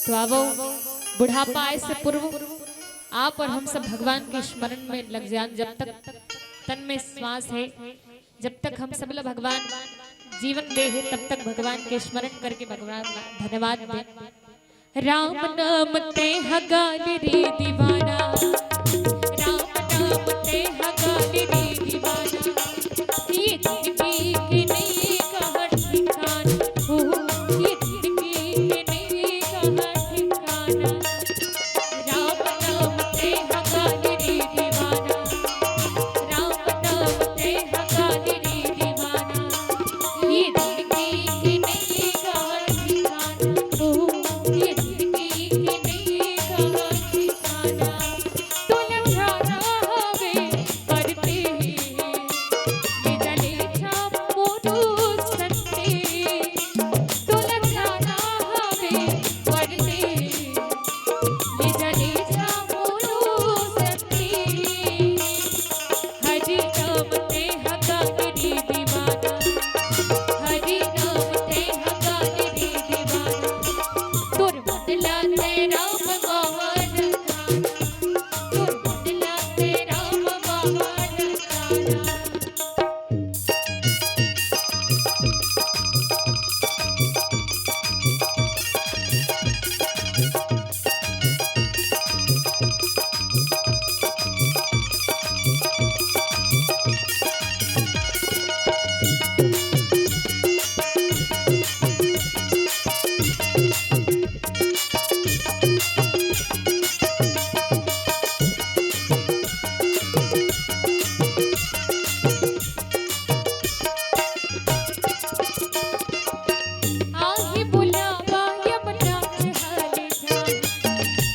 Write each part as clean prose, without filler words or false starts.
तो आवो बुढ़ापा आए से पूर्व आप और हम सब भगवान के स्मरण में लग जाएं। जब तक तन में श्वास है, जब तक हम सब लोग भगवान जीवन दे है, तब तक भगवान के स्मरण करके भगवान धन्यवाद दे। राम नाम ते हगाल रे दीवाना, राम नाम ते हगाल रे दीवाना, ये जिंदगी के नहीं कहाँ ठिकाना, हो ये जिंदगी के नहीं कहाँ ठिकाना। राम नाम ते हगाल रे दीवाना, राम नाम ते हगाल रे दीवाना, ये जिंदगी के नहीं कहाँ ठिकाना, हो ये जिंदगी के नहीं कहाँ ठिकाना। तो लम्हाना हवे करते बिजली छाप मोरू सकते, तो लम्हाना हवे करते बिजली छाप मोरू सकते। हरि नाम ते हगाल रे दीवाना, हरि नाम ते हगाल रे दीवाना, तुर बदला ते राम बाहर खाना, तुर बदला ते राम बाहर खाना। आही बुलावा यमुना चढ़ाले जाए,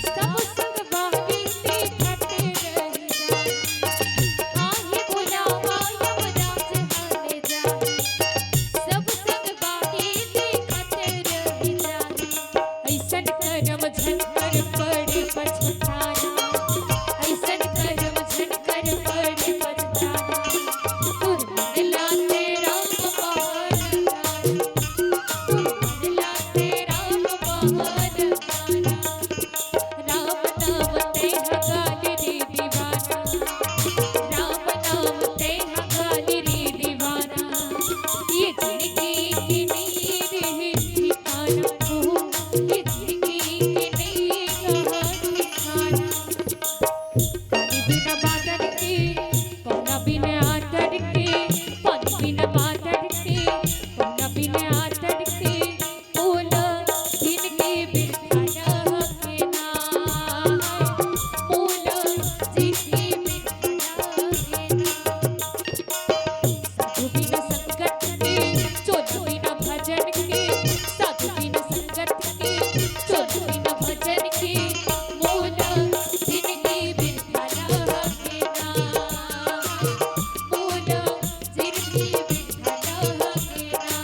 सब संग बारी देखते रह जाए। आही बुलावा यमुना चढ़ाले जाए, सब संग बारी देखते रह जाए। ऐसन करम झनकर पड़े पछताना, ऐसन करम झनकर पड़े पछताना। तुर बदला ते राम बाहर खाना, तुर बदला ते राम बाहर खाना। राम नाम ते हगाल रे दीवाना, राम नाम ते हगाल रे दीवाना, ये जिंदगी की नहीं रहे ठिकाना, हो ये जिंदगी के नहीं कहाँ ठिकाना। पानी बिना बादल के, पौना बिना आदर के, पानी बिना बादल के, पौना बिना आदर के, बोला जिंदगी बिरखाना के ना, बोला जिंदगी बिरखाना के ना। साधु बिना संगत के, चोर बिना भजन के, साधु बिना संगत के, चोर बिना भजन के, बोला जिंदगी बिरखाना के ना, बोला जिंदगी बिरखाना के ना।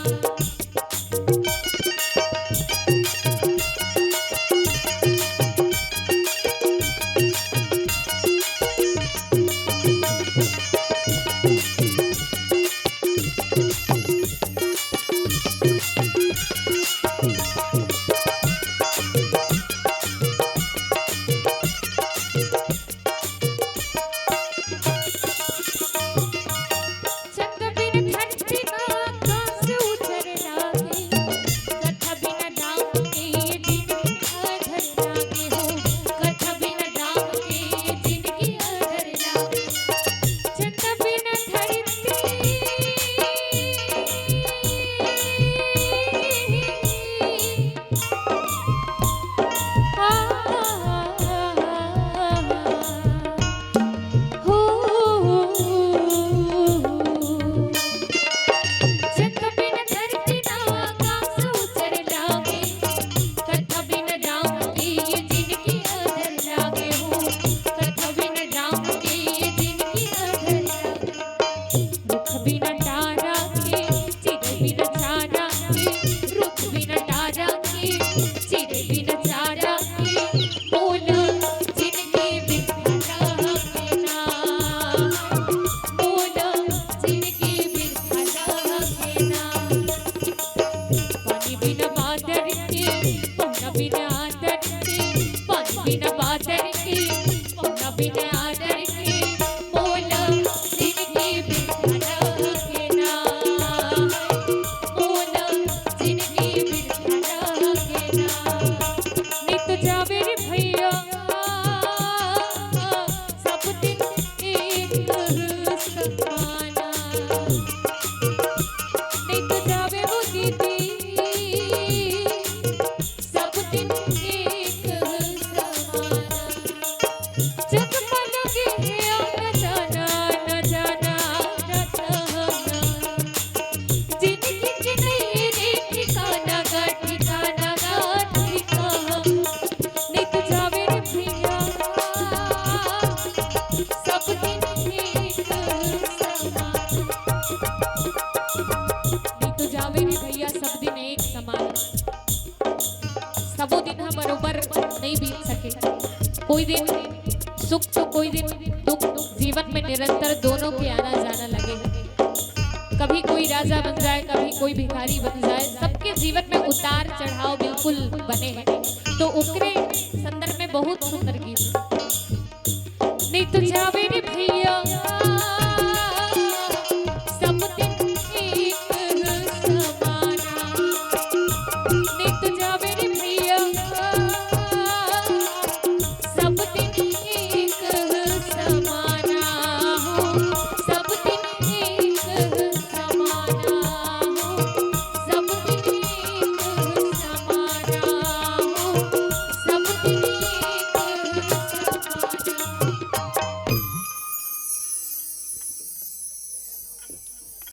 चंद बिन धरती का आकाश उजर लागे, कथा बिन राम के ये जिंदगी अधर लागे, हो कथा बिन राम के ये जिंदगी अधर लागे। चंद बिन धरती चंद बिन धरती ना आकाश उजर लागे, कथा बिन राम की ये जिंदगी अधर लागे, हो कथा बिन राम की ये जिंदगी अधर लागे। रुख बिन डारा के, चिर बिन चारा के, रुख बिन डारा के, चिर बिन चारा के, बोला जिंदगी बिरखाना के ना, बोला जिंदगी बिरखाना के ना। पानी बिना बादल के, पौना बिना आदर दिन हम बरोबर नहीं बीत सके। कोई दिन सुख तो कोई दिन दुख, जीवन में निरंतर दोनों के आना जाना लगे। कभी कोई राजा बन जाए, कभी कोई भिखारी बन जाए, सबके जीवन में उतार चढ़ाव बिल्कुल बने हैं। तो उकरे संदर्भ में बहुत सुंदर गीत नहीं तो जावे रे भैया